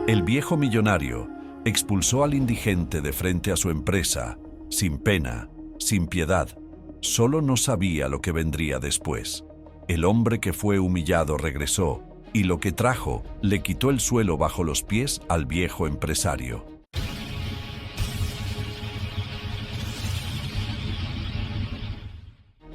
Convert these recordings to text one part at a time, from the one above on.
El viejo millonario expulsó al indigente de frente a su empresa, sin pena, sin piedad. Solo no sabía lo que vendría después. El hombre que fue humillado regresó, y lo que trajo le quitó el suelo bajo los pies al viejo empresario.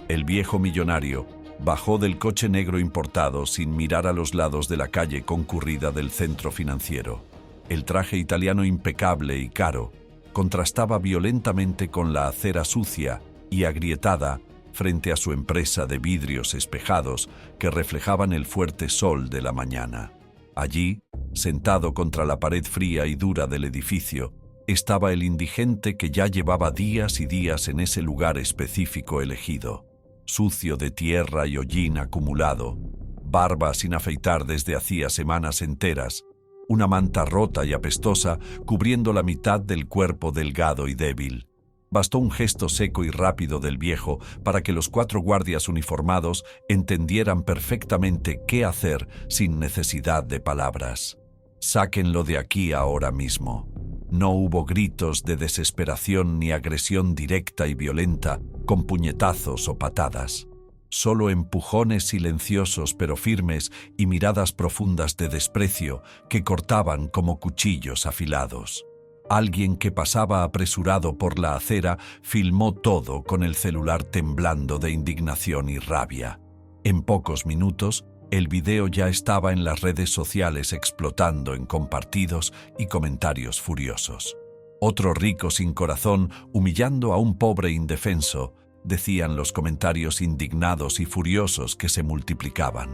El viejo millonario bajó del coche negro importado sin mirar a los lados de la calle concurrida del centro financiero. El traje italiano impecable y caro contrastaba violentamente con la acera sucia y agrietada frente a su empresa de vidrios espejados que reflejaban el fuerte sol de la mañana. Allí, sentado contra la pared fría y dura del edificio, estaba el indigente que ya llevaba días y días en ese lugar específico elegido, sucio de tierra y hollín acumulado, barba sin afeitar desde hacía semanas enteras, una manta rota y apestosa cubriendo la mitad del cuerpo delgado y débil. Bastó un gesto seco y rápido del viejo para que los 4 guardias uniformados entendieran perfectamente qué hacer sin necesidad de palabras. «Sáquenlo de aquí ahora mismo». No hubo gritos de desesperación ni agresión directa y violenta con puñetazos o patadas. Solo empujones silenciosos pero firmes y miradas profundas de desprecio que cortaban como cuchillos afilados. Alguien que pasaba apresurado por la acera filmó todo con el celular temblando de indignación y rabia. En pocos minutos, el video ya estaba en las redes sociales explotando en compartidos y comentarios furiosos. «Otro rico sin corazón humillando a un pobre indefenso», decían los comentarios indignados y furiosos que se multiplicaban.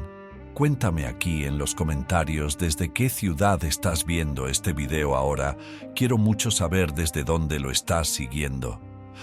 Cuéntame aquí en los comentarios desde qué ciudad estás viendo este video ahora. Quiero mucho saber desde dónde lo estás siguiendo.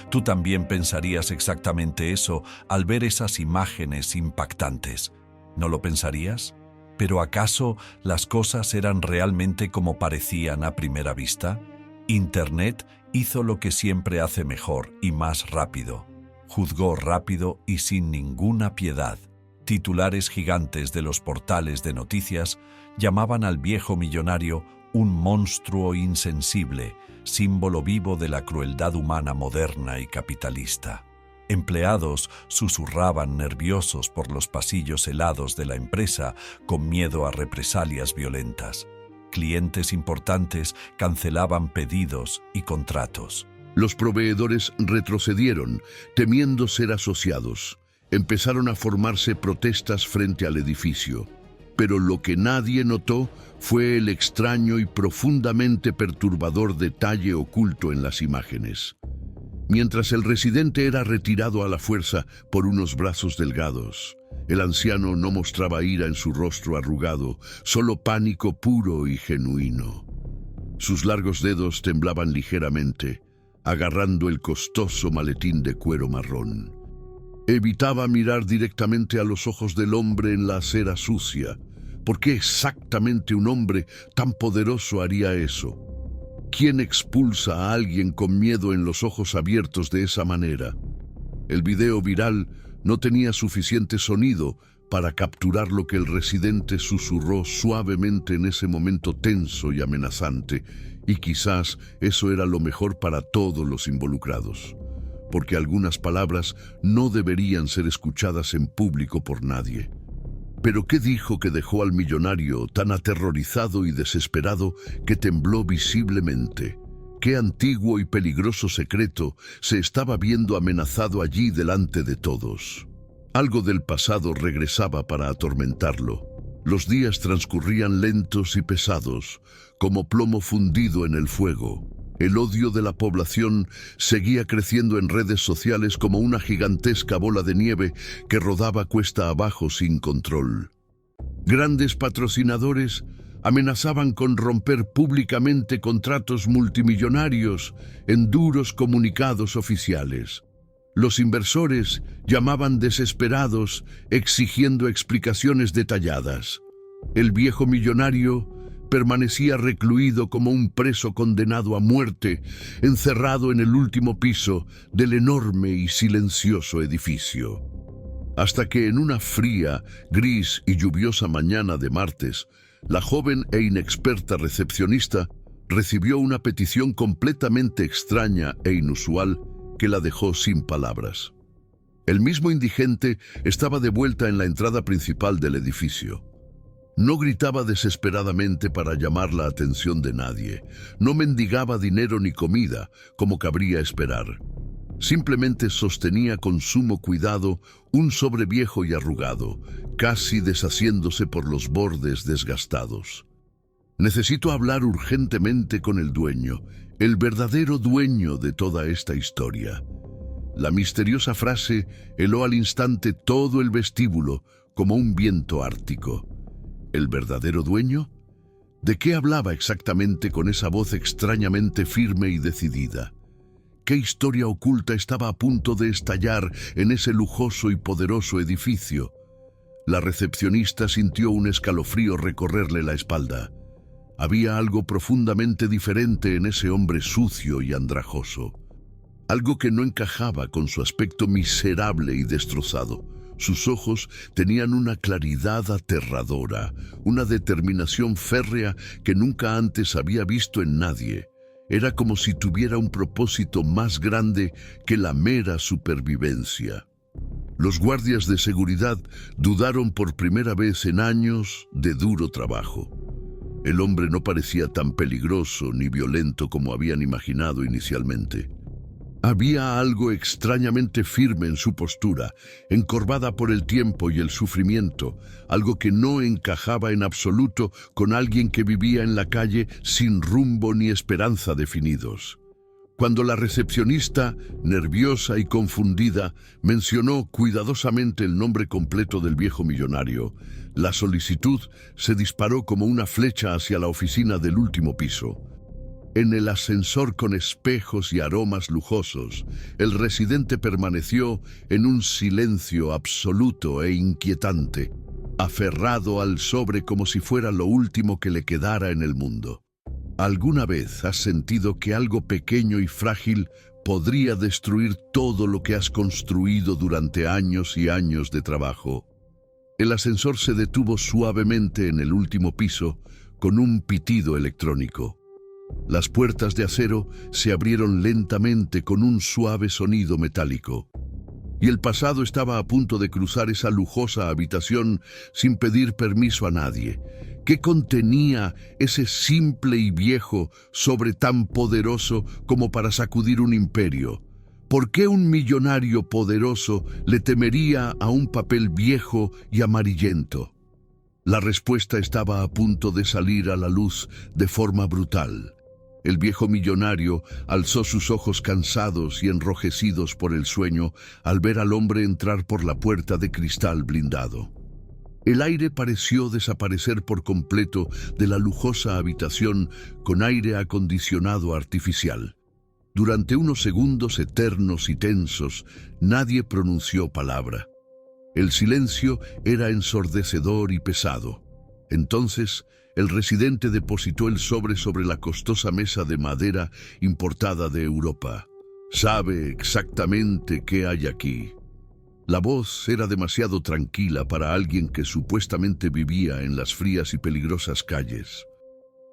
Tú también pensarías exactamente eso al ver esas imágenes impactantes. ¿No lo pensarías? ¿Pero acaso las cosas eran realmente como parecían a primera vista? Internet hizo lo que siempre hace mejor y más rápido. Juzgó rápido y sin ninguna piedad. Titulares gigantes de los portales de noticias llamaban al viejo millonario un monstruo insensible, símbolo vivo de la crueldad humana moderna y capitalista. Empleados susurraban nerviosos por los pasillos helados de la empresa con miedo a represalias violentas. Clientes importantes cancelaban pedidos y contratos. Los proveedores retrocedieron, temiendo ser asociados. Empezaron a formarse protestas frente al edificio. Pero lo que nadie notó fue el extraño y profundamente perturbador detalle oculto en las imágenes. Mientras el residente era retirado a la fuerza por unos brazos delgados, el anciano no mostraba ira en su rostro arrugado, solo pánico puro y genuino. Sus largos dedos temblaban ligeramente, agarrando el costoso maletín de cuero marrón. Evitaba mirar directamente a los ojos del hombre en la acera sucia. ¿Por qué exactamente un hombre tan poderoso haría eso? ¿Quién expulsa a alguien con miedo en los ojos abiertos de esa manera? El video viral no tenía suficiente sonido para capturar lo que el residente susurró suavemente en ese momento tenso y amenazante, y quizás eso era lo mejor para todos los involucrados, porque algunas palabras no deberían ser escuchadas en público por nadie. ¿Pero qué dijo que dejó al millonario tan aterrorizado y desesperado que tembló visiblemente? ¿Qué antiguo y peligroso secreto se estaba viendo amenazado allí delante de todos? Algo del pasado regresaba para atormentarlo. Los días transcurrían lentos y pesados, como plomo fundido en el fuego. El odio de la población seguía creciendo en redes sociales como una gigantesca bola de nieve que rodaba cuesta abajo sin control. Grandes patrocinadores amenazaban con romper públicamente contratos multimillonarios en duros comunicados oficiales. Los inversores llamaban desesperados, exigiendo explicaciones detalladas. El viejo millonario permanecía recluido como un preso condenado a muerte, encerrado en el último piso del enorme y silencioso edificio. Hasta que en una fría, gris y lluviosa mañana de martes, La joven e inexperta recepcionista recibió una petición completamente extraña e inusual que la dejó sin palabras. El mismo indigente estaba de vuelta en la entrada principal del edificio. No gritaba desesperadamente para llamar la atención de nadie. No mendigaba dinero ni comida, como cabría esperar. Simplemente sostenía con sumo cuidado un sobre viejo y arrugado, casi deshaciéndose por los bordes desgastados. Necesito hablar urgentemente con el dueño, el verdadero dueño de toda esta historia. La misteriosa frase heló al instante todo el vestíbulo como un viento ártico. ¿El verdadero dueño? ¿De qué hablaba exactamente con esa voz extrañamente firme y decidida? ¿Qué historia oculta estaba a punto de estallar en ese lujoso y poderoso edificio? La recepcionista sintió un escalofrío recorrerle la espalda. Había algo profundamente diferente en ese hombre sucio y andrajoso. Algo que no encajaba con su aspecto miserable y destrozado. Sus ojos tenían una claridad aterradora, una determinación férrea que nunca antes había visto en nadie. Era como si tuviera un propósito más grande que la mera supervivencia. Los guardias de seguridad dudaron por primera vez en años de duro trabajo. El hombre no parecía tan peligroso ni violento como habían imaginado inicialmente. Había algo extrañamente firme en su postura, encorvada por el tiempo y el sufrimiento, algo que no encajaba en absoluto con alguien que vivía en la calle sin rumbo ni esperanza definidos. Cuando la recepcionista, nerviosa y confundida, mencionó cuidadosamente el nombre completo del viejo millonario, la solicitud se disparó como una flecha hacia la oficina del último piso. En el ascensor con espejos y aromas lujosos, el residente permaneció en un silencio absoluto e inquietante, aferrado al sobre como si fuera lo último que le quedara en el mundo. ¿Alguna vez has sentido que algo pequeño y frágil podría destruir todo lo que has construido durante años y años de trabajo? El ascensor se detuvo suavemente en el último piso con un pitido electrónico. Las puertas de acero se abrieron lentamente con un suave sonido metálico. Y el pasado estaba a punto de cruzar esa lujosa habitación sin pedir permiso a nadie. ¿Qué contenía ese simple y viejo sobre tan poderoso como para sacudir un imperio? ¿Por qué un millonario poderoso le temería a un papel viejo y amarillento? La respuesta estaba a punto de salir a la luz de forma brutal. El viejo millonario alzó sus ojos cansados y enrojecidos por el sueño al ver al hombre entrar por la puerta de cristal blindado. El aire pareció desaparecer por completo de la lujosa habitación con aire acondicionado artificial. Durante unos segundos eternos y tensos, nadie pronunció palabra. El silencio era ensordecedor y pesado. Entonces, el residente depositó el sobre la costosa mesa de madera importada de Europa. «Sabe exactamente qué hay aquí». La voz era demasiado tranquila para alguien que supuestamente vivía en las frías y peligrosas calles.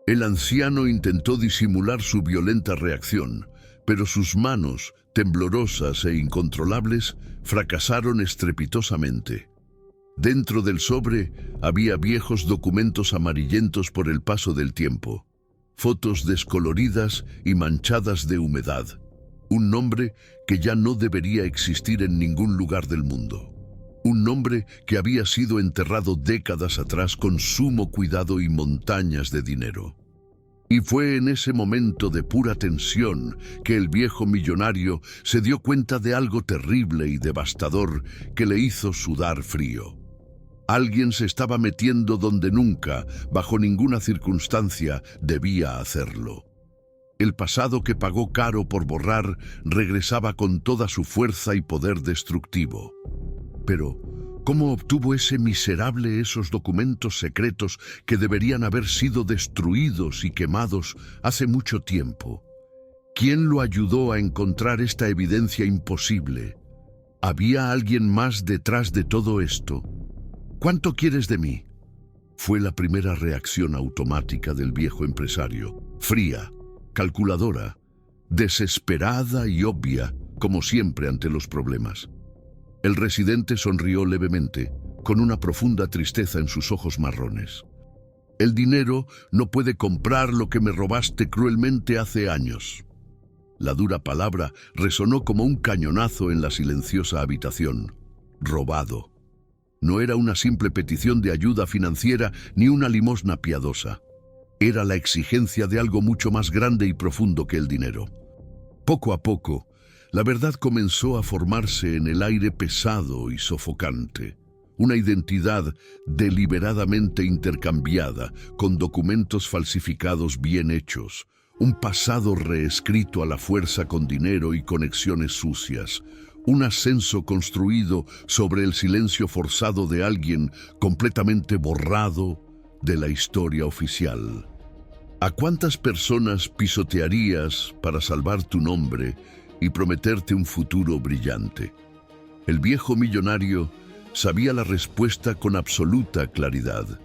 El anciano intentó disimular su violenta reacción, pero sus manos, temblorosas e incontrolables, fracasaron estrepitosamente. Dentro del sobre había viejos documentos amarillentos por el paso del tiempo, fotos descoloridas y manchadas de humedad, un nombre que ya no debería existir en ningún lugar del mundo, un nombre que había sido enterrado décadas atrás con sumo cuidado y montañas de dinero. Y fue en ese momento de pura tensión que el viejo millonario se dio cuenta de algo terrible y devastador que le hizo sudar frío. Alguien se estaba metiendo donde nunca, bajo ninguna circunstancia, debía hacerlo. El pasado que pagó caro por borrar regresaba con toda su fuerza y poder destructivo. Pero, ¿cómo obtuvo ese miserable esos documentos secretos que deberían haber sido destruidos y quemados hace mucho tiempo? ¿Quién lo ayudó a encontrar esta evidencia imposible? ¿Había alguien más detrás de todo esto? ¿Cuánto quieres de mí? fue la primera reacción automática del viejo empresario, fría, calculadora, desesperada y obvia, como siempre ante los problemas. El residente sonrió levemente, con una profunda tristeza en sus ojos marrones. El dinero no puede comprar lo que me robaste cruelmente hace años. La dura palabra resonó como un cañonazo en la silenciosa habitación. Robado. No era una simple petición de ayuda financiera ni una limosna piadosa. Era la exigencia de algo mucho más grande y profundo que el dinero. Poco a poco, la verdad comenzó a formarse en el aire pesado y sofocante. Una identidad deliberadamente intercambiada, con documentos falsificados bien hechos, un pasado reescrito a la fuerza con dinero y conexiones sucias, un ascenso construido sobre el silencio forzado de alguien completamente borrado de la historia oficial. ¿A cuántas personas pisotearías para salvar tu nombre y prometerte un futuro brillante? El viejo millonario sabía la respuesta con absoluta claridad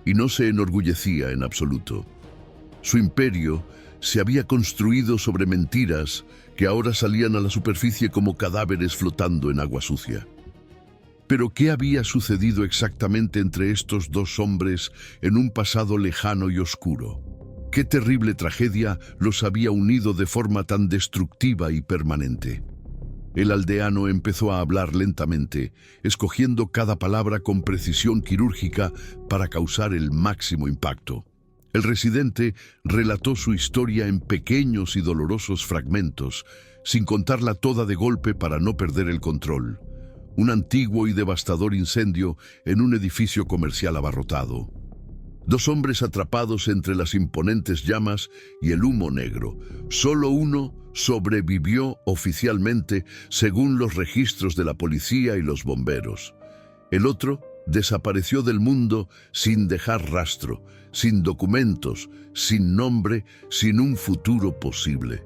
y no se enorgullecía en absoluto. Su imperio se había construido sobre mentiras que ahora salían a la superficie como cadáveres flotando en agua sucia. Pero ¿qué había sucedido exactamente entre estos dos hombres en un pasado lejano y oscuro? ¿Qué terrible tragedia los había unido de forma tan destructiva y permanente? El aldeano empezó a hablar lentamente, escogiendo cada palabra con precisión quirúrgica para causar el máximo impacto. El residente relató su historia en pequeños y dolorosos fragmentos, sin contarla toda de golpe para no perder el control. Un antiguo y devastador incendio en un edificio comercial abarrotado. Dos hombres atrapados entre las imponentes llamas y el humo negro. Solo uno sobrevivió oficialmente según los registros de la policía y los bomberos. El otro desapareció del mundo sin dejar rastro, sin documentos, sin nombre, sin un futuro posible.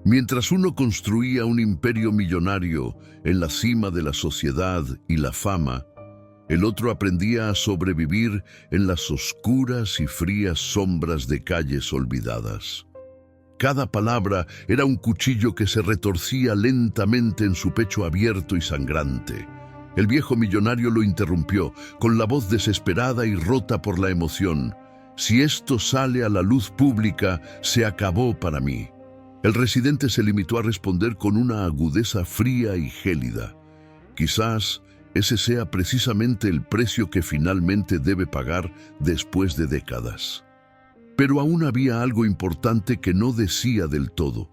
Mientras uno construía un imperio millonario en la cima de la sociedad y la fama, el otro aprendía a sobrevivir en las oscuras y frías sombras de calles olvidadas. Cada palabra era un cuchillo que se retorcía lentamente en su pecho abierto y sangrante. El viejo millonario lo interrumpió, con la voz desesperada y rota por la emoción. Si esto sale a la luz pública, se acabó para mí. El residente se limitó a responder con una agudeza fría y gélida. Quizás ese sea precisamente el precio que finalmente debe pagar después de décadas. Pero aún había algo importante que no decía del todo.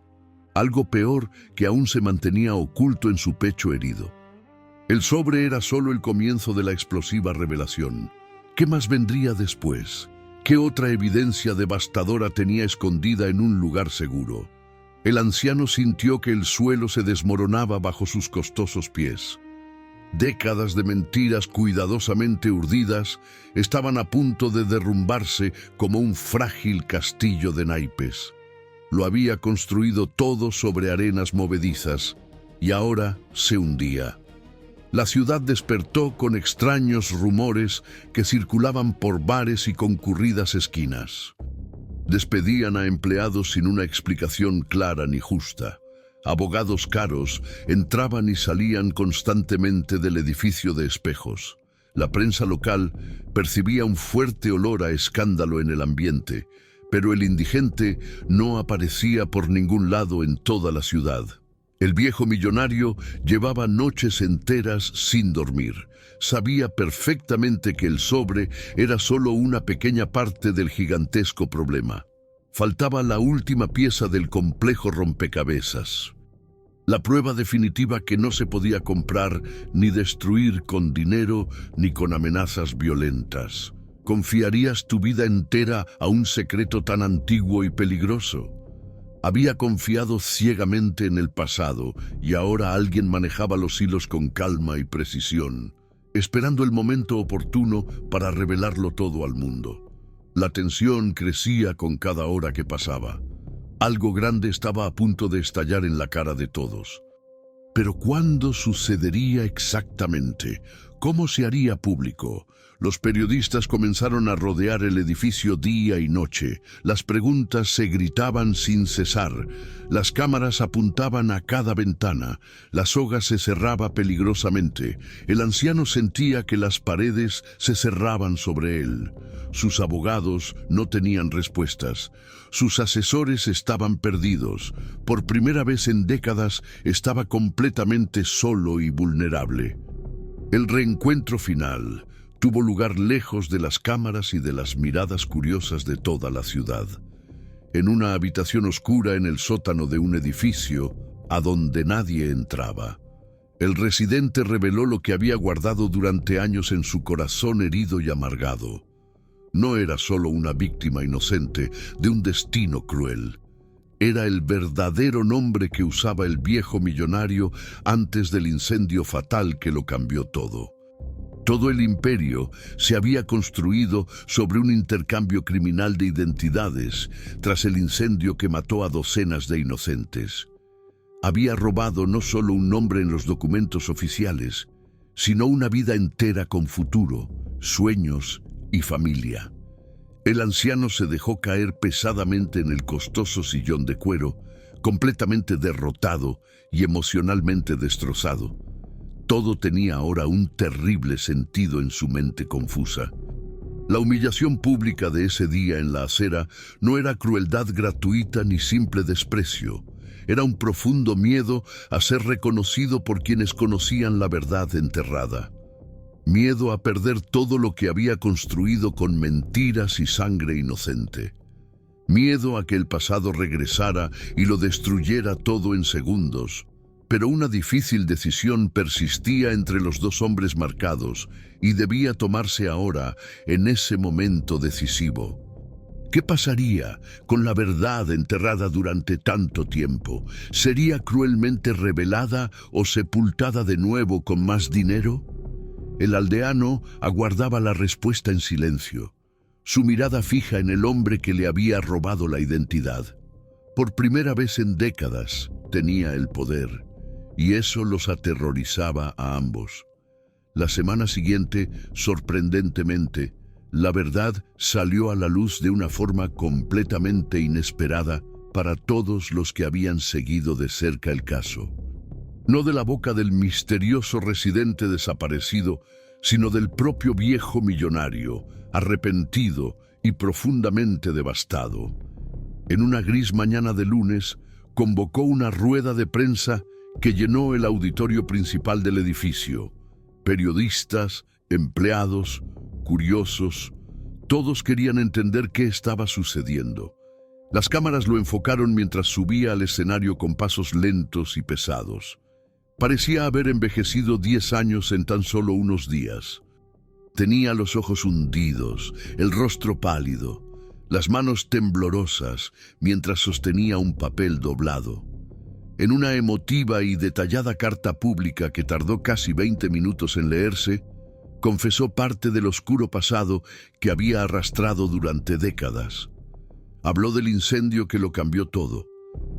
Algo peor que aún se mantenía oculto en su pecho herido. El sobre era solo el comienzo de la explosiva revelación. ¿Qué más vendría después? ¿Qué otra evidencia devastadora tenía escondida en un lugar seguro? El anciano sintió que el suelo se desmoronaba bajo sus costosos pies. Décadas de mentiras cuidadosamente urdidas estaban a punto de derrumbarse como un frágil castillo de naipes. Lo había construido todo sobre arenas movedizas y ahora se hundía. La ciudad despertó con extraños rumores que circulaban por bares y concurridas esquinas. Despedían a empleados sin una explicación clara ni justa. Abogados caros entraban y salían constantemente del edificio de espejos. La prensa local percibía un fuerte olor a escándalo en el ambiente, pero el indigente no aparecía por ningún lado en toda la ciudad. El viejo millonario llevaba noches enteras sin dormir. Sabía perfectamente que el sobre era solo una pequeña parte del gigantesco problema. Faltaba la última pieza del complejo rompecabezas. La prueba definitiva que no se podía comprar ni destruir con dinero ni con amenazas violentas. ¿Confiarías tu vida entera a un secreto tan antiguo y peligroso? Había confiado ciegamente en el pasado y ahora alguien manejaba los hilos con calma y precisión, esperando el momento oportuno para revelarlo todo al mundo. La tensión crecía con cada hora que pasaba. Algo grande estaba a punto de estallar en la cara de todos. Pero ¿cuándo sucedería exactamente? ¿cómo se haría público? Los periodistas comenzaron a rodear el edificio día y noche. Las preguntas se gritaban sin cesar. Las cámaras apuntaban a cada ventana. La soga se cerraba peligrosamente. El anciano sentía que las paredes se cerraban sobre él. Sus abogados no tenían respuestas. Sus asesores estaban perdidos. Por primera vez en décadas estaba completamente solo y vulnerable. El reencuentro final tuvo lugar lejos de las cámaras y de las miradas curiosas de toda la ciudad. En una habitación oscura en el sótano de un edificio a donde nadie entraba. El residente reveló lo que había guardado durante años en su corazón herido y amargado. No era solo una víctima inocente de un destino cruel. Era el verdadero nombre que usaba el viejo millonario antes del incendio fatal que lo cambió todo. Todo el imperio se había construido sobre un intercambio criminal de identidades tras el incendio que mató a docenas de inocentes. Había robado no solo un nombre en los documentos oficiales, sino una vida entera con futuro, sueños y familia. El anciano se dejó caer pesadamente en el costoso sillón de cuero, completamente derrotado y emocionalmente destrozado. Todo tenía ahora un terrible sentido en su mente confusa. La humillación pública de ese día en la acera no era crueldad gratuita ni simple desprecio. Era un profundo miedo a ser reconocido por quienes conocían la verdad enterrada. Miedo a perder todo lo que había construido con mentiras y sangre inocente. Miedo a que el pasado regresara y lo destruyera todo en segundos. Pero una difícil decisión persistía entre los dos hombres marcados y debía tomarse ahora, en ese momento decisivo. ¿Qué pasaría con la verdad enterrada durante tanto tiempo? ¿Sería cruelmente revelada o sepultada de nuevo con más dinero? El aldeano aguardaba la respuesta en silencio, su mirada fija en el hombre que le había robado la identidad. Por primera vez en décadas tenía el poder. Y eso los aterrorizaba a ambos. La semana siguiente, sorprendentemente, la verdad salió a la luz de una forma completamente inesperada para todos los que habían seguido de cerca el caso. No de la boca del misterioso residente desaparecido, sino del propio viejo millonario, arrepentido y profundamente devastado. En una gris mañana de lunes, convocó una rueda de prensa que llenó el auditorio principal del edificio. Periodistas, empleados, curiosos, todos querían entender qué estaba sucediendo. Las cámaras lo enfocaron mientras subía al escenario con pasos lentos y pesados. Parecía haber envejecido 10 años en tan solo unos días. Tenía los ojos hundidos, el rostro pálido, las manos temblorosas mientras sostenía un papel doblado. En una emotiva y detallada carta pública que tardó casi 20 minutos en leerse, confesó parte del oscuro pasado que había arrastrado durante décadas. Habló del incendio que lo cambió todo,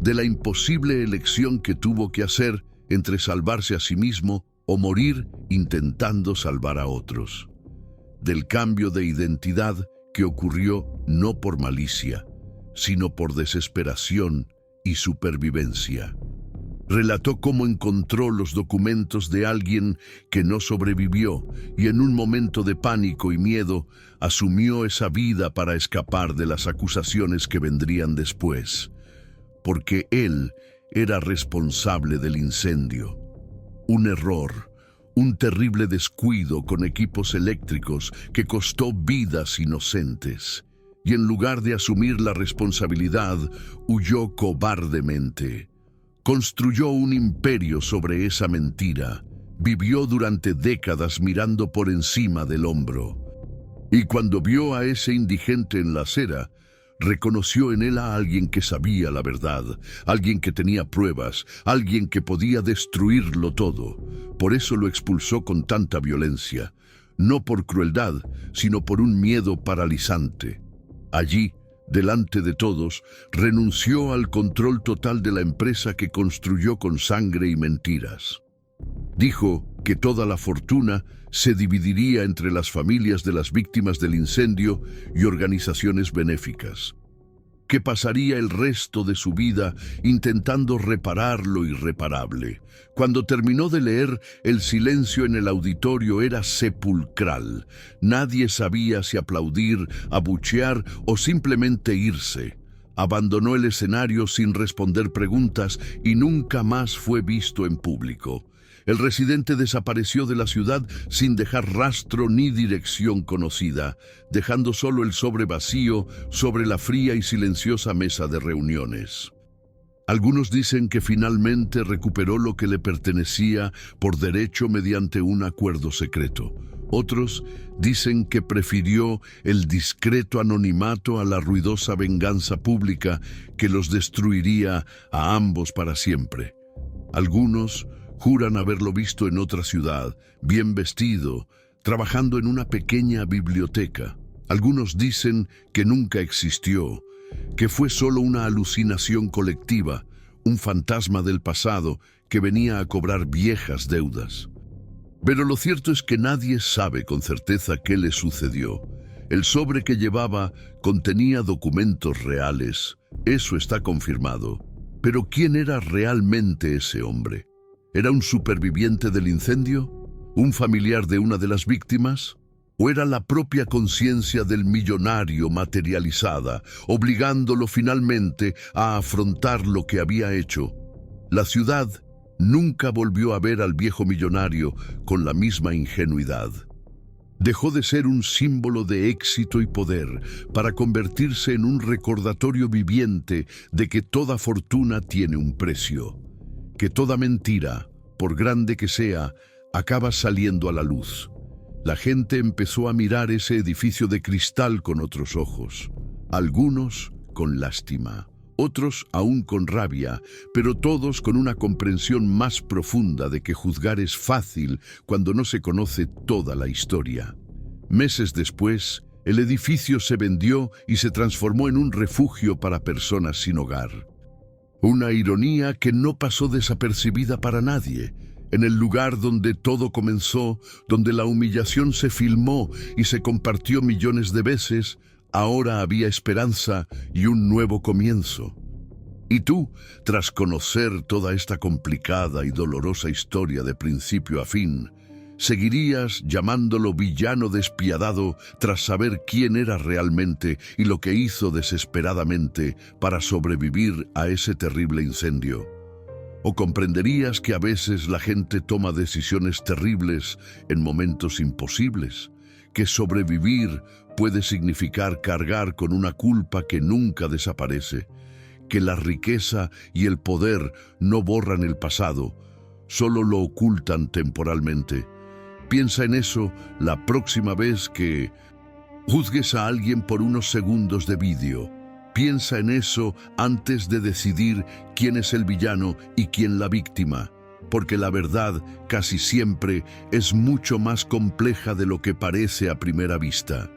de la imposible elección que tuvo que hacer entre salvarse a sí mismo o morir intentando salvar a otros. Del cambio de identidad que ocurrió no por malicia, sino por desesperación y supervivencia. Relató cómo encontró los documentos de alguien que no sobrevivió y en un momento de pánico y miedo asumió esa vida para escapar de las acusaciones que vendrían después, porque él era responsable del incendio. Un error, un terrible descuido con equipos eléctricos que costó vidas inocentes. Y en lugar de asumir la responsabilidad, huyó cobardemente. Construyó un imperio sobre esa mentira. Vivió durante décadas mirando por encima del hombro. Y cuando vio a ese indigente en la acera, reconoció en él a alguien que sabía la verdad, alguien que tenía pruebas, alguien que podía destruirlo todo. Por eso lo expulsó con tanta violencia, no por crueldad, sino por un miedo paralizante. Allí, delante de todos, renunció al control total de la empresa que construyó con sangre y mentiras. Dijo que toda la fortuna se dividiría entre las familias de las víctimas del incendio y organizaciones benéficas, que pasaría el resto de su vida intentando reparar lo irreparable. Cuando terminó de leer, el silencio en el auditorio era sepulcral. Nadie sabía si aplaudir, abuchear o simplemente irse. Abandonó el escenario sin responder preguntas y nunca más fue visto en público. El residente desapareció de la ciudad sin dejar rastro ni dirección conocida, dejando solo el sobre vacío sobre la fría y silenciosa mesa de reuniones. Algunos dicen que finalmente recuperó lo que le pertenecía por derecho mediante un acuerdo secreto. Otros dicen que prefirió el discreto anonimato a la ruidosa venganza pública que los destruiría a ambos para siempre. Algunos juran haberlo visto en otra ciudad, bien vestido, trabajando en una pequeña biblioteca. Algunos dicen que nunca existió, que fue solo una alucinación colectiva, un fantasma del pasado que venía a cobrar viejas deudas. Pero lo cierto es que nadie sabe con certeza qué le sucedió. El sobre que llevaba contenía documentos reales, eso está confirmado. Pero ¿quién era realmente ese hombre? ¿Era un superviviente del incendio? ¿Un familiar de una de las víctimas? ¿O era la propia conciencia del millonario materializada, obligándolo finalmente a afrontar lo que había hecho? La ciudad nunca volvió a ver al viejo millonario con la misma ingenuidad. Dejó de ser un símbolo de éxito y poder para convertirse en un recordatorio viviente de que toda fortuna tiene un precio, que toda mentira, por grande que sea, acaba saliendo a la luz. La gente empezó a mirar ese edificio de cristal con otros ojos, algunos con lástima, otros aún con rabia, pero todos con una comprensión más profunda de que juzgar es fácil cuando no se conoce toda la historia. Meses después, el edificio se vendió y se transformó en un refugio para personas sin hogar. Una ironía que no pasó desapercibida para nadie. En el lugar donde todo comenzó, donde la humillación se filmó y se compartió millones de veces, ahora había esperanza y un nuevo comienzo. Y tú, tras conocer toda esta complicada y dolorosa historia de principio a fin, ¿seguirías llamándolo villano despiadado tras saber quién era realmente y lo que hizo desesperadamente para sobrevivir a ese terrible incendio? ¿O comprenderías que a veces la gente toma decisiones terribles en momentos imposibles? Que sobrevivir puede significar cargar con una culpa que nunca desaparece, que la riqueza y el poder no borran el pasado, solo lo ocultan temporalmente. Piensa en eso la próxima vez que juzgues a alguien por unos segundos de vídeo. Piensa en eso antes de decidir quién es el villano y quién la víctima, porque la verdad casi siempre es mucho más compleja de lo que parece a primera vista.